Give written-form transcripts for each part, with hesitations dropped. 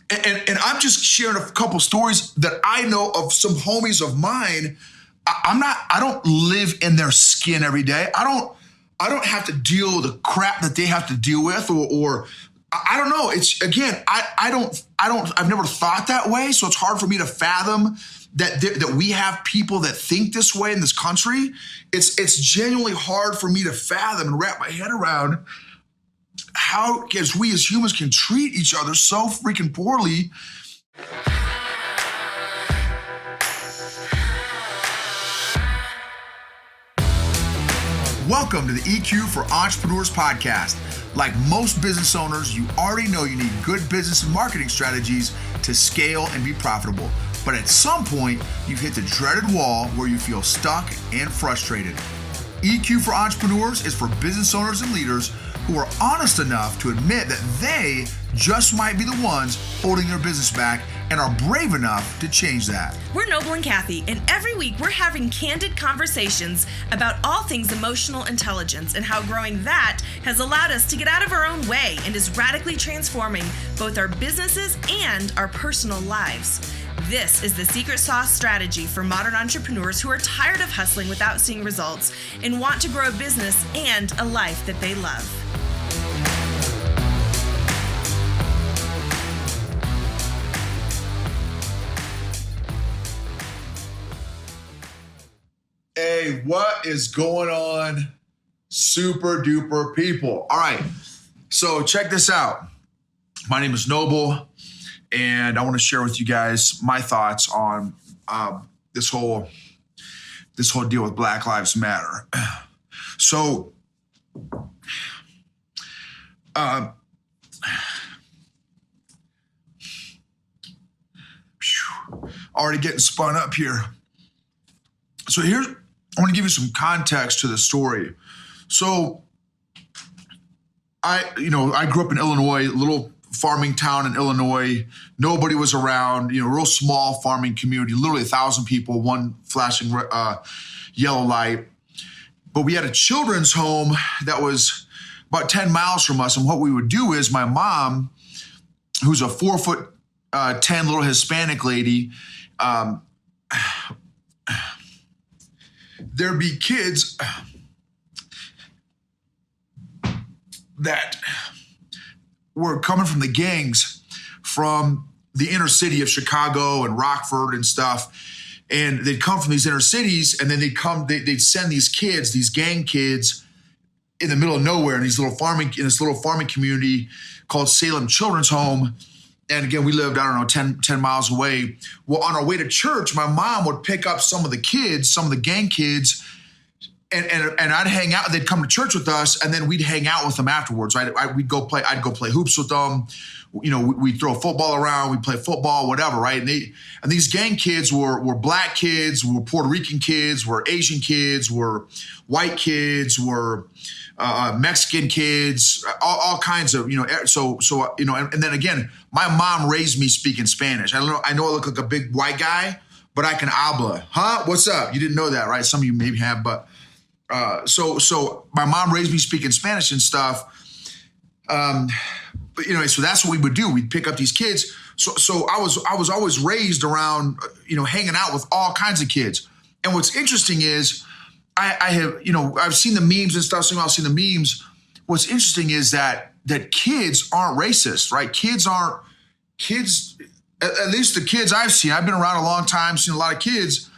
And I'm just sharing a couple stories that I know of some homies of mine. I don't live in their skin every day. I don't have to deal with the crap that they have to deal with, or I don't know. It's, again, I've never thought that way. So it's hard for me to fathom that we have people that think this way in this country. It's genuinely hard for me to fathom and wrap my head around how we as humans can treat each other so freaking poorly. Welcome to the EQ for Entrepreneurs podcast. Like most business owners, you already know you need good business and marketing strategies to scale and be profitable. But at some point, you've hit the dreaded wall where you feel stuck and frustrated. EQ for Entrepreneurs is for business owners and leaders who are honest enough to admit that they just might be the ones holding their business back and are brave enough to change that. We're Noble and Kathy, and every week we're having candid conversations about all things emotional intelligence and how growing that has allowed us to get out of our own way and is radically transforming both our businesses and our personal lives. This is the secret sauce strategy for modern entrepreneurs who are tired of hustling without seeing results and want to grow a business and a life that they love. Hey, what is going on, super duper people? All right, so check this out. My name is Noble, and I want to share with you guys my thoughts on this whole deal with Black Lives Matter. So, already getting spun up here. So I want to give you some context to the story. So I grew up in Illinois, a little farming town in Illinois. Nobody was around, real small farming community, literally 1,000 people, one flashing yellow light. But we had a children's home that was about 10 miles from us. And what we would do is my mom, who's a 4'10" little Hispanic lady, there'd be kids that were coming from the gangs from the inner city of Chicago and Rockford and stuff. And they'd come from these inner cities, and then they'd send these kids, these gang kids, in the middle of nowhere in this little farming community called Salem Children's Home. And again, we lived, 10 miles away. Well, on our way to church, my mom would pick up some of the gang kids, and I'd hang out. They'd come to church with us, and then we'd hang out with them afterwards. Right? I'd go play hoops with them. We'd throw football around. We'd play football, whatever, right? And these gang kids were black kids, were Puerto Rican kids, were Asian kids, were white kids, were Mexican kids, all kinds of, and then again, my mom raised me speaking Spanish. I know I look like a big white guy, but I can habla. Huh? What's up? You didn't know that, right? Some of you maybe have, but so my mom raised me speaking Spanish and stuff. But so that's what we would do. We'd pick up these kids. So I was always raised around, hanging out with all kinds of kids. And what's interesting is I have, I've seen the memes and stuff. So I've seen the memes. What's interesting is that kids aren't racist, right? Kids, at least the kids I've seen, I've been around a long time, seen a lot of kids.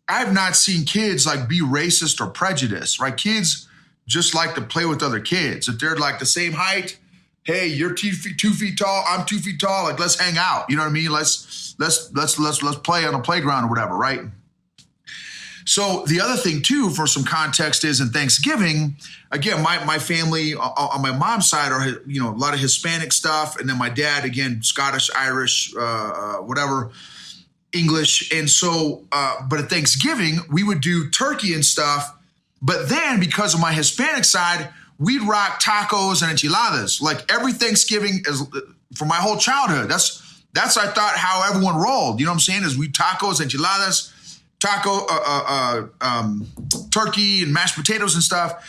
I've not seen kids be racist or prejudiced, right? Kids just like to play with other kids. If they're like the same height, hey, you're 2 feet tall, I'm 2 feet tall, let's hang out. You know what I mean? Let's play on a playground or whatever, right? So the other thing too, for some context, is in Thanksgiving, again, my family on my mom's side are, a lot of Hispanic stuff. And then my dad, again, Scottish, Irish, whatever, English. And so, but at Thanksgiving, we would do turkey and stuff. But then because of my Hispanic side, we'd rock tacos and enchiladas. Like every Thanksgiving is for my whole childhood. That's I thought how everyone rolled. You know what I'm saying? Is we tacos, enchiladas, turkey and mashed potatoes and stuff.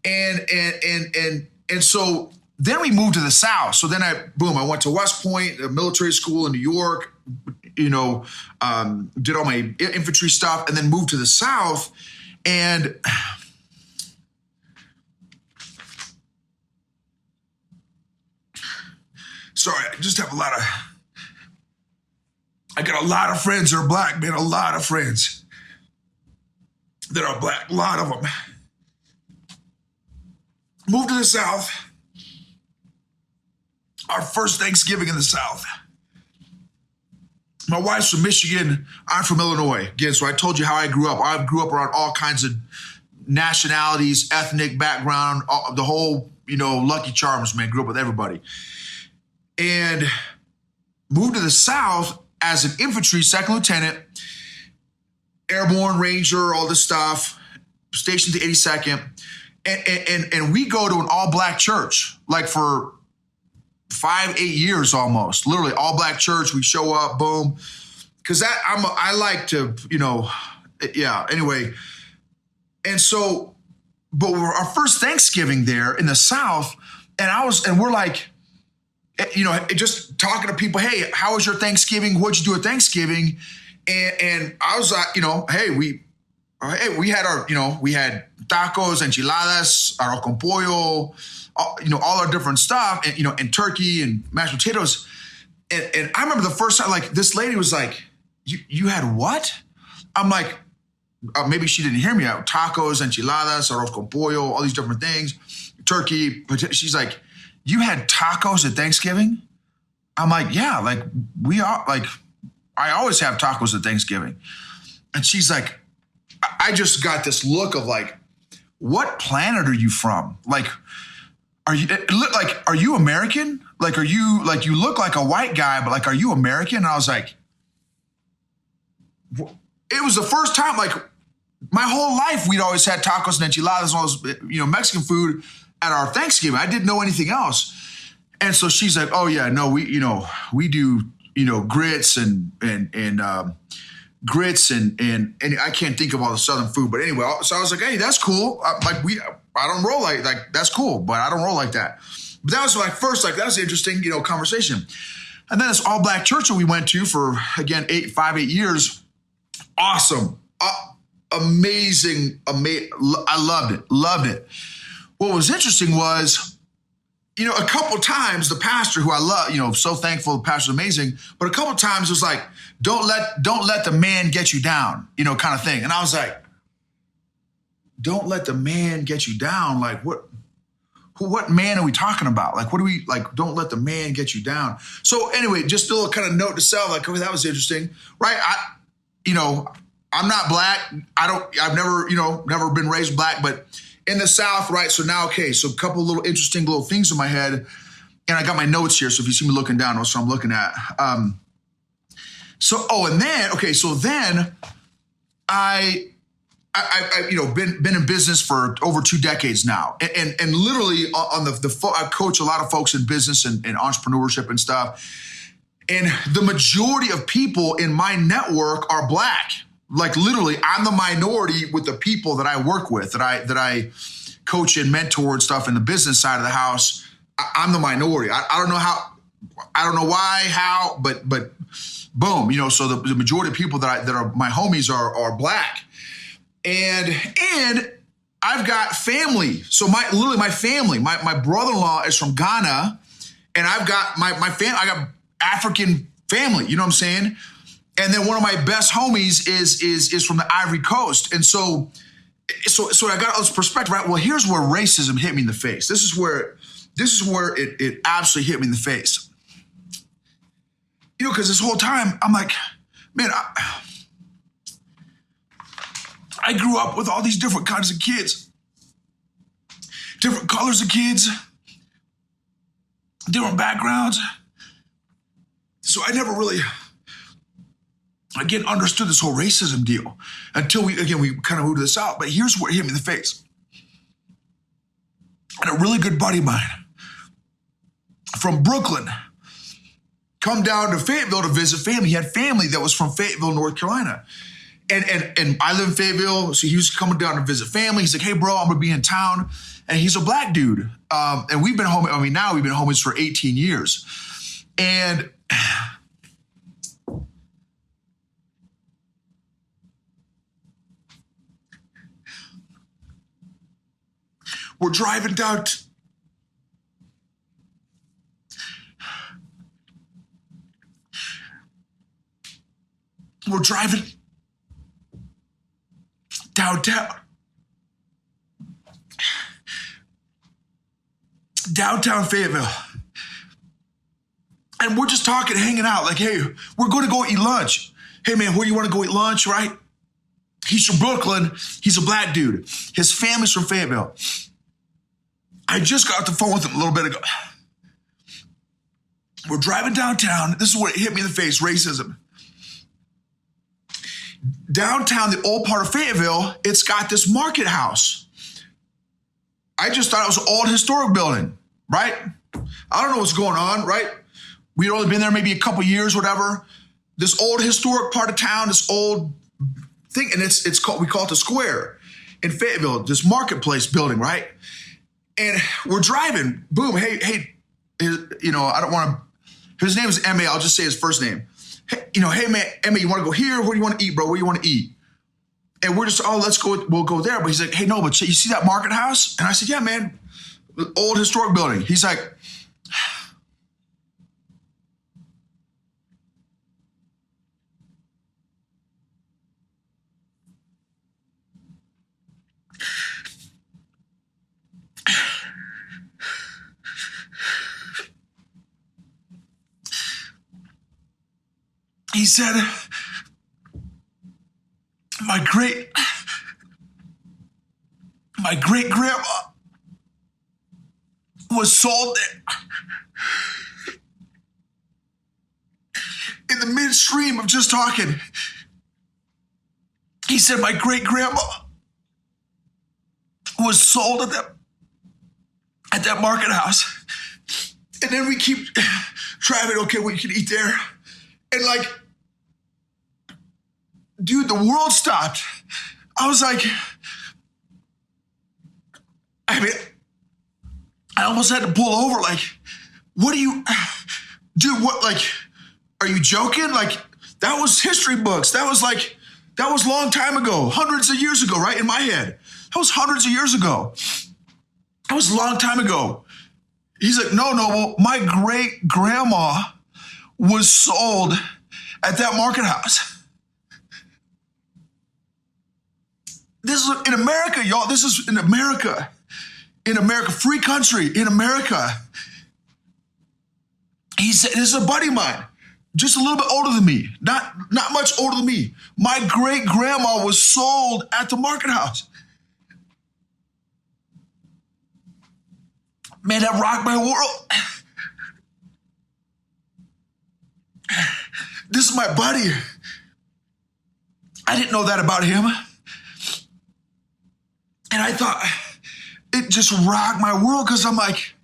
And so then we moved to the South. So then I went to West Point, a military school in New York, did all my infantry stuff, and then moved to the South. And sorry, I just have I got a lot of friends that are black, man, a lot of friends that are black, a lot of them. Moved to the South. Our first Thanksgiving in the South. My wife's from Michigan. I'm from Illinois. Again, so I told you how I grew up. I grew up around all kinds of nationalities, ethnic background, the whole, Lucky Charms, man. Grew up with everybody. And moved to the South as an infantry second lieutenant, airborne ranger, all this stuff, stationed to 82nd. And we go to an all-black church, like for 5-8 years almost, literally all black church. We show up, boom. Cause I like to, anyway. And so, but our first Thanksgiving there in the South, and we're like, just talking to people, hey, how was your Thanksgiving? What'd you do at Thanksgiving? And I was like, hey, we had we had tacos, enchiladas, arroz con pollo, all our different stuff, and, and turkey and mashed potatoes. And I remember the first time, like, this lady was like, you had what? I'm like, maybe she didn't hear me out. Tacos, enchiladas, arroz con pollo, all these different things, turkey. She's like, you had tacos at Thanksgiving? I'm like, yeah, like we are, like, I always have tacos at Thanksgiving. And she's like, I just got this look of like, what planet are you from? Like, are you American? Like, you look like a white guy, but like, are you American? And I was like, it was the first time, like my whole life, we'd always had tacos and enchiladas and all this, Mexican food at our Thanksgiving. I didn't know anything else. And so she's like, oh yeah, no, we do, grits and grits and I can't think of all the Southern food, but anyway, so I was like, hey, that's cool. I don't roll like that's cool, but I don't roll like that. But that was my first, that was an interesting, conversation. And then this all black church that we went to for, again, 8 years. Awesome. Amazing. I loved it. What was interesting was, a couple times the pastor who I love, so thankful, the pastor's amazing, but a couple times it was like, don't let the man get you down, kind of thing. And I was like, don't let the man get you down. Like what man are we talking about? Like, what do we, like, don't let the man get you down. So anyway, just a little kind of note to self, like, oh, that was interesting, right? I'm not black. I've never been raised black, but in the South, right? So now, okay, so a couple little interesting little things in my head, and I got my notes here. So if you see me looking down, that's what I'm looking at. So then I been in business for over 2 decades now, and literally on I coach a lot of folks in business and entrepreneurship and stuff, and the majority of people in my network are black. Like literally, I'm the minority with the people that I work with, that I coach and mentor and stuff in the business side of the house. I'm the minority. I don't know how, I don't know why, how, but boom, so the majority of people that are my homies are black. And I've got family. So my family, my brother-in-law is from Ghana, and I've got my family, I got African family, you know what I'm saying? And then one of my best homies is from the Ivory Coast. And so I got all this perspective, right? Well, here's where racism hit me in the face. This is where it absolutely hit me in the face. Because this whole time I'm like, man, I grew up with all these different kinds of kids, different colors of kids, different backgrounds. So I never really, again, understood this whole racism deal until we kind of moved this out. But here's where it hit me in the face. And a really good buddy of mine from Brooklyn come down to Fayetteville to visit family. He had family that was from Fayetteville, North Carolina. And I live in Fayetteville, so he was coming down to visit family. He's like, hey, bro, I'm going to be in town. and he's a black dude. And we've been home. I mean, now we've been homies for 18 years. And we're driving down. We're driving downtown Fayetteville. And we're just talking, hanging out, like, hey, we're going to go eat lunch. Hey, man, where you want to go eat lunch, right? He's from Brooklyn. He's a black dude. His family's from Fayetteville. I just got off the phone with him a little bit ago. We're driving downtown. This is what hit me in the face, racism. Downtown, the old part of Fayetteville, it's got this market house. I just thought it was an old historic building, right? I don't know what's going on, right? We'd only been there maybe a couple years, whatever. This old historic part of town, this old thing, and it's called, we call it the Square in Fayetteville, this marketplace building, right? And we're driving, boom, hey, you know, I don't want to, his name is M.A., I'll just say his first name. Hey, you know, hey, man, M.A., you want to go here? Where do you want to eat, bro? Where do you want to eat? And we're just, oh, let's go, we'll go there. But he's like, hey, no, but you see that market house? And I said, yeah, man, old historic building. He's like, he said, my great grandma was sold there. In the midstream of just talking, he said, my great grandma was sold at that market house. And then we keep driving, okay, well, you can eat there. And like, dude, the world stopped. I was like, I mean, I almost had to pull over. Like, what do you, dude, what, like, are you joking? Like, that was history books. That was a long time ago, hundreds of years ago, right? In my head. That was hundreds of years ago. That was a long time ago. He's like, no, well, my great grandma was sold at that market house. This is in America, y'all. This is in America. In America, free country, in America. He said, this is a buddy of mine, just a little bit older than me, not much older than me. My great grandma was sold at the market house. Man, that rocked my world. This is my buddy. I didn't know that about him. And I thought, it just rocked my world because I'm like,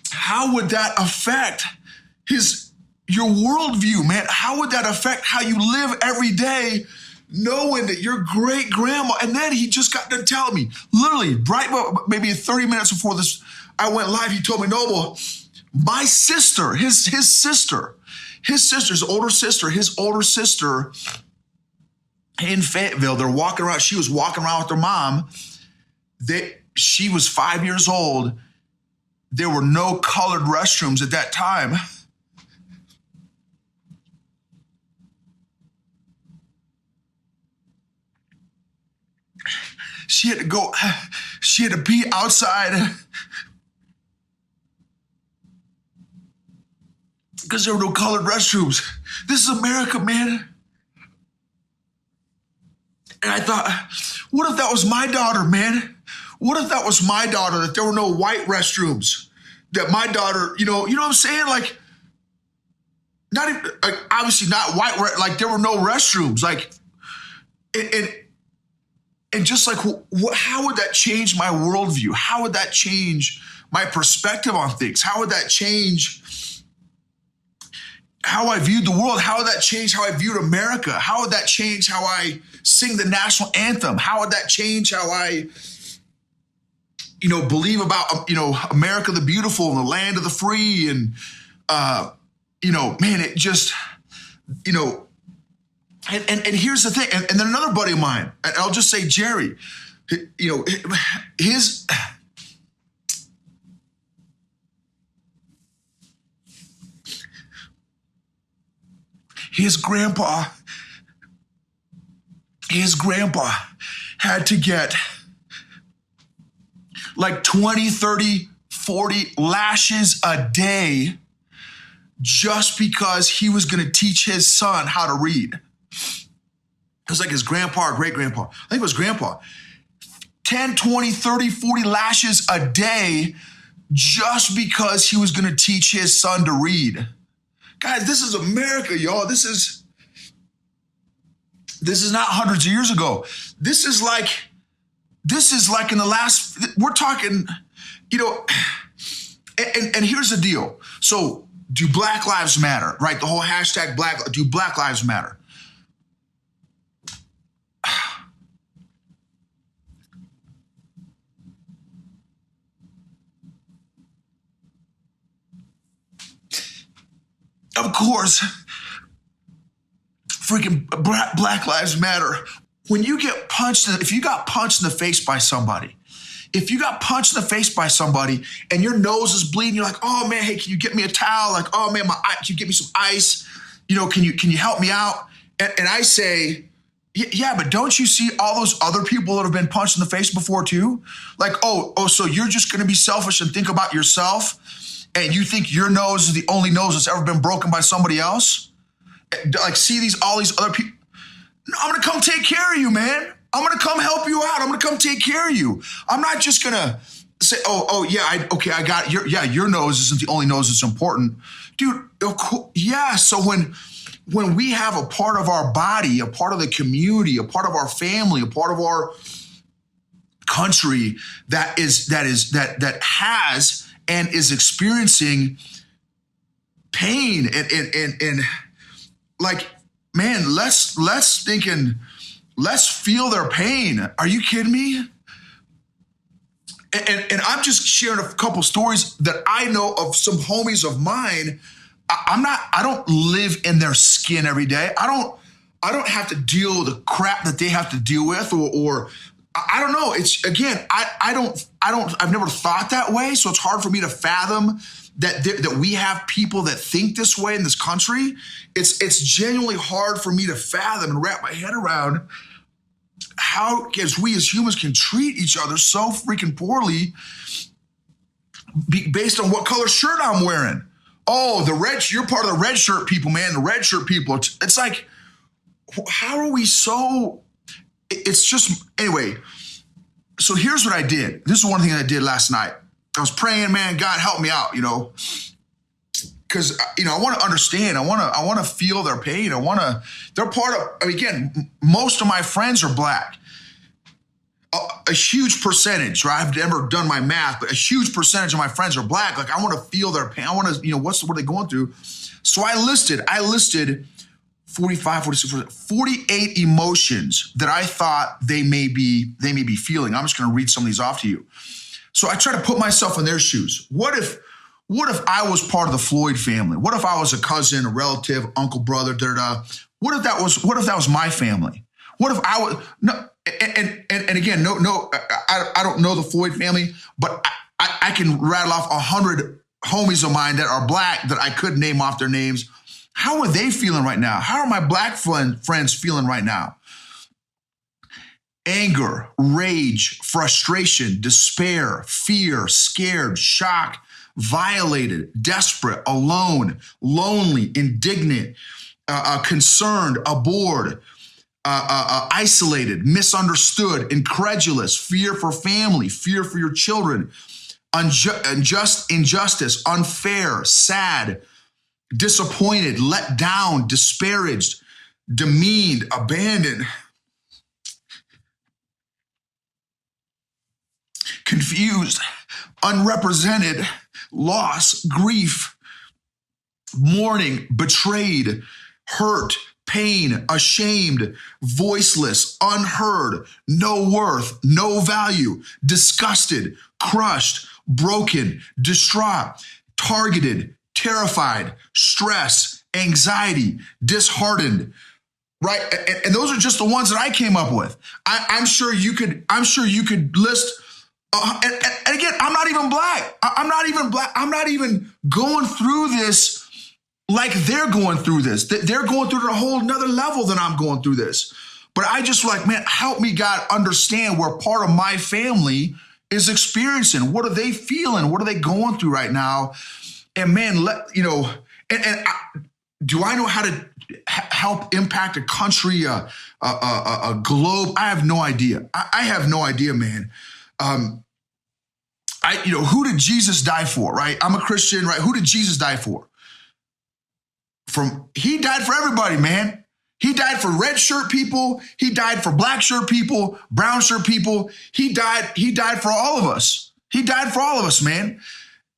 how would that affect your worldview, man? How would that affect how you live every day, knowing that your great grandma, and then he just got to tell me, literally, right maybe 30 minutes before this, I went live, he told me, Noble, my sister, his older sister in Fayetteville, they're walking around. She was walking around with her mom. She was 5 years old. There were no colored restrooms at that time. She had to pee outside because there were no colored restrooms. This is America, man. And I thought, what if that was my daughter, man? What if that was my daughter, that there were no white restrooms? That my daughter, you know what I'm saying? Like, not even, like, obviously not white, like there were no restrooms. Like, and just like, how would that change my worldview? How would that change my perspective on things? How would that change how I viewed the world? How would that change how I viewed America? How would that change how I sing the national anthem? How would that change how I believe about, America the beautiful and the land of the free. And, man, it just, and here's the thing. And then another buddy of mine, and I'll just say Jerry, his grandpa had to get like 20, 30, 40 lashes a day just because he was going to teach his son how to read. It was like his grandpa or great-grandpa. I think it was grandpa. 10, 20, 30, 40 lashes a day just because he was going to teach his son to read. Guys, this is America, y'all. This is not hundreds of years ago. This is like in the last, we're talking, and here's the deal. So do Black Lives Matter, right? The whole hashtag do Black Lives Matter. Of course, freaking Black Lives Matter. When you get punched, if you got punched in the face by somebody, and your nose is bleeding, you're like, oh man, hey, can you get me a towel? Like, oh man, can you get me some ice? Can you help me out? And I say, yeah, but don't you see all those other people that have been punched in the face before too? Like, oh, so you're just going to be selfish and think about yourself? And you think your nose is the only nose that's ever been broken by somebody else? Like, see all these other people. No, I'm going to come take care of you, man. I'm going to come help you out. I'm going to come take care of you. I'm not just going to say, I got it. Your nose isn't the only nose that's important. Dude, yeah. So when we have a part of our body, a part of the community, a part of our family, a part of our country that has and is experiencing pain and like, man, let's feel their pain. Are you kidding me? And I'm just sharing a couple stories that I know of some homies of mine. I don't live in their skin every day. I don't have to deal with the crap that they have to deal with or I don't know. It's again, I've never thought that way. So it's hard for me to fathom that we have people that think this way in this country. It's genuinely hard for me to fathom and wrap my head around how we as humans can treat each other so freaking poorly based on what color shirt I'm wearing. Oh, you're part of the red shirt people, man. The red shirt people. It's like, how are we so... It's just, anyway, so here's what I did. This is one thing I did last night. I was praying, man, God, help me out, because, I want to understand. I want to feel their pain. They're part of, again, most of my friends are Black. A huge percentage, right? I've never done my math, but a huge percentage of my friends are Black. Like, I want to feel their pain. I want to, what are they going through? So I listed 45, 46, 48 emotions that I thought they may be feeling. I'm just going to read some of these off to you. So I try to put myself in their shoes. What if I was part of the Floyd family? What if I was a cousin, a relative, uncle, brother, What if that was my family? What if I was no? And again, no, I don't know the Floyd family, but I can rattle off 100 homies of mine that are Black that I could name off their names. How are they feeling right now? How are my Black friends feeling right now? Anger, rage, frustration, despair, fear, scared, shocked, violated, desperate, alone, lonely, indignant, concerned, abhorred, isolated, misunderstood, incredulous, fear for family, fear for your children, injustice, unfair, sad, disappointed, let down, disparaged, demeaned, abandoned, confused, unrepresented, loss, grief, mourning, betrayed, hurt, pain, ashamed, voiceless, unheard, no worth, no value, disgusted, crushed, broken, distraught, targeted, terrified, stress, anxiety, disheartened, right? And those are just the ones that I came up with. I'm sure you could list. And again, I'm not even black. I'm not even going through this like they're going through this. They're going through it at a whole nother level than I'm going through this. But I just like, man, help me, God, understand where part of my family is experiencing. What are they feeling? What are they going through right now? And man, do I know how to help impact a country, a globe? I have no idea. I have no idea, man. Who did Jesus die for, right? I'm a Christian, right? Who did Jesus die for? He died for everybody, man. He died for red shirt people. He died for black shirt people, brown shirt people. He died for all of us. He died for all of us, man.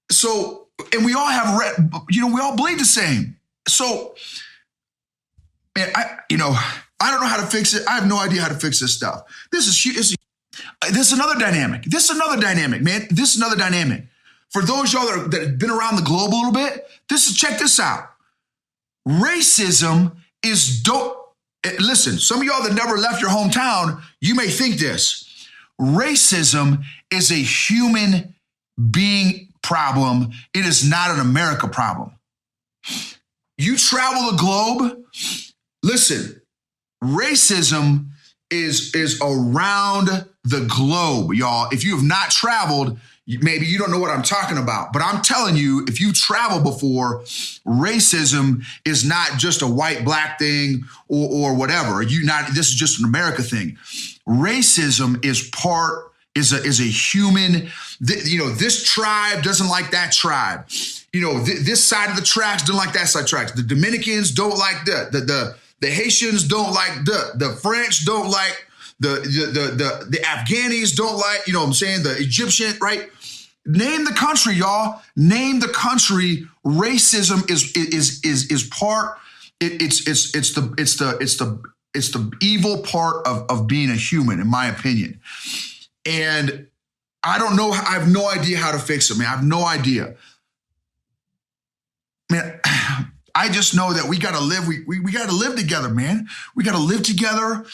So, and we all have we all bleed the same. So, man, I don't know how to fix it. I have no idea how to fix this stuff. This is another dynamic. Man. This is another dynamic. For those y'all that have been around the globe a little bit, check this out. Racism is dope. Listen, some of y'all that never left your hometown, you may think this. Racism is a human being problem. It is not an America problem. You travel the globe. Listen, racism is around the globe, y'all. If you have not traveled, maybe you don't know what I'm talking about, but I'm telling you, if you traveled before, racism is not just a white, black thing or whatever. This is just an America thing. Racism is a human, this tribe doesn't like that tribe. This side of the tracks don't like that side of the tracks. The Dominicans don't like the Haitians don't like the French don't like the Afghanis don't like, the Egyptian, right? Name the country, y'all. Name the country. Racism is part. It's the evil part of being a human, in my opinion. And I don't know. I have no idea how to fix it, man. I have no idea, man. I just know that we got to live. We got to live together, man. We got to live together.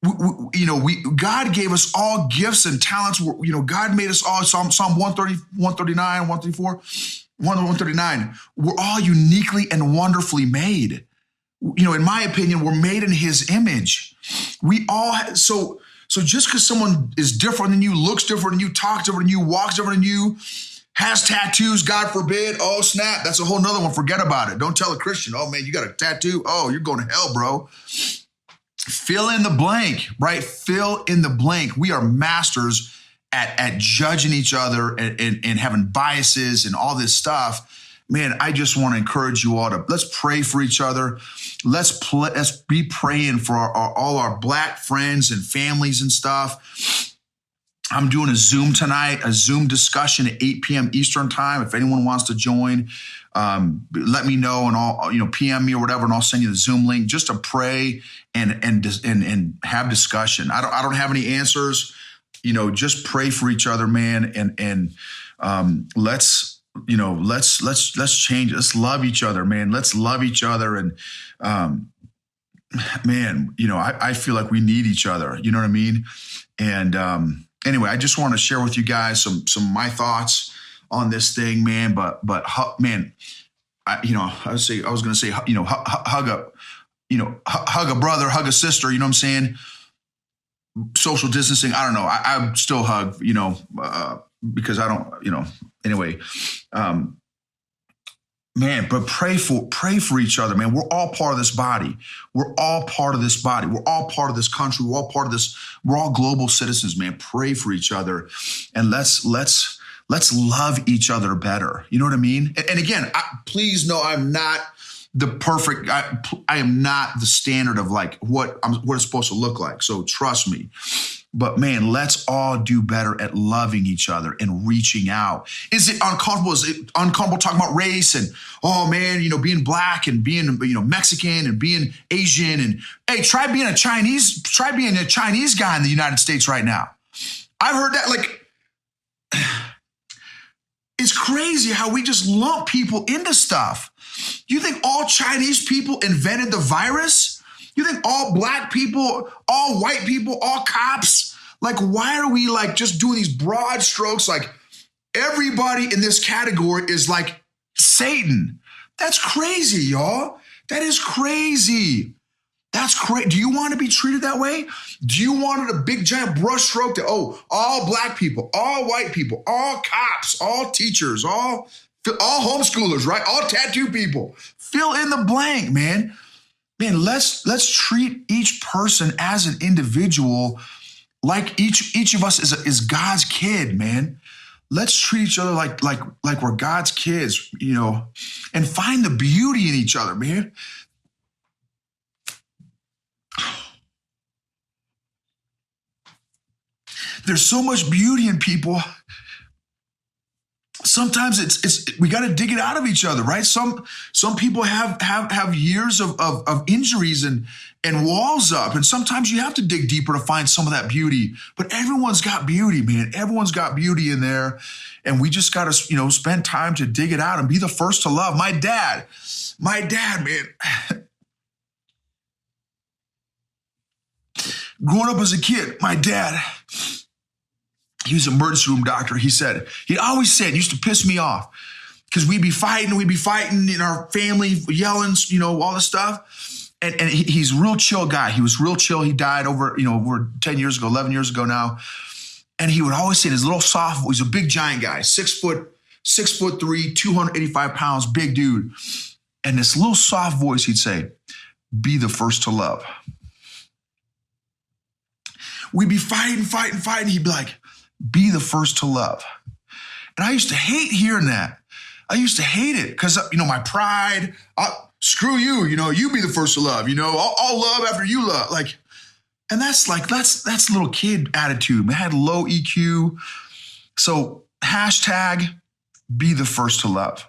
God gave us all gifts and talents. God made us all. Psalm 130, 139, 134, 139. We're all uniquely and wonderfully made. In my opinion, we're made in His image. We all. So just because someone is different than you, looks different than you, talks different than you, walks different than you, has tattoos, God forbid. Oh, snap. That's a whole nother one. Forget about it. Don't tell a Christian, oh, man, you got a tattoo. Oh, you're going to hell, bro. Fill in the blank, right? Fill in the blank. We are masters at judging each other and having biases and all this stuff. Man, I just want to encourage you all let's pray for each other. Let's be praying for all our black friends and families and stuff. I'm doing a Zoom tonight, a Zoom discussion at 8 p.m. Eastern time. If anyone wants to join, let me know and I'll, PM me or whatever, and I'll send you the Zoom link just to pray and have discussion. I don't have any answers, just pray for each other, man. And let's change. Let's love each other, man. Let's love each other. And, man, I feel like we need each other. You know what I mean? And, anyway, I just want to share with you guys some of my thoughts on this thing, man. But man, hug a brother, hug a sister. You know what I'm saying? Social distancing. I don't know. I still hug, because I don't, anyway. Man, but pray for each other, man. We're all part of this body. We're all part of this body. We're all part of this country. We're all part of this. We're all global citizens, man. Pray for each other, and let's love each other better. You know what I mean? And again, please know I'm not the perfect. I am not the standard of like what it's supposed to look like. So trust me. But man, let's all do better at loving each other and reaching out. Is it uncomfortable? Is it uncomfortable talking about race and, oh man, being black and being, Mexican and being Asian, and hey, try being a Chinese guy in the United States right now. I've heard that, like, it's crazy how we just lump people into stuff. You think all Chinese people invented the virus? You think all black people, all white people, all cops? Like, why are we like just doing these broad strokes? Like, everybody in this category is like Satan. That's crazy, y'all. That is crazy. That's crazy. Do you want to be treated that way? Do you want a big giant brush stroke that, all black people, all white people, all cops, all teachers, all homeschoolers, right? All tattoo people. Fill in the blank, man. Man, let's treat each person as an individual, like each of us is God's kid, man. Let's treat each other like we're God's kids, and find the beauty in each other, man. There's so much beauty in people. Sometimes it's we got to dig it out of each other, right? Some people have years of injuries and walls up, and sometimes you have to dig deeper to find some of that beauty. But everyone's got beauty, man. Everyone's got beauty in there, and we just got to spend time to dig it out and be the first to love. My dad, man. Growing up as a kid, my dad. He was an emergency room doctor. He always said, used to piss me off because we'd be fighting in our family, yelling, all this stuff. And he's a real chill guy. He was real chill. He died over 10 years ago, 11 years ago now. And he would always say in his little soft voice, he's a big giant guy, 6'3", 285 pounds, big dude. And this little soft voice, he'd say, be the first to love. We'd be fighting. He'd be like, be the first to love. And I used to hate hearing that. I used to hate it because, my pride, screw you, you be the first to love, I'll love after you love. And that's little kid attitude. Man, I had low EQ. So # be the first to love.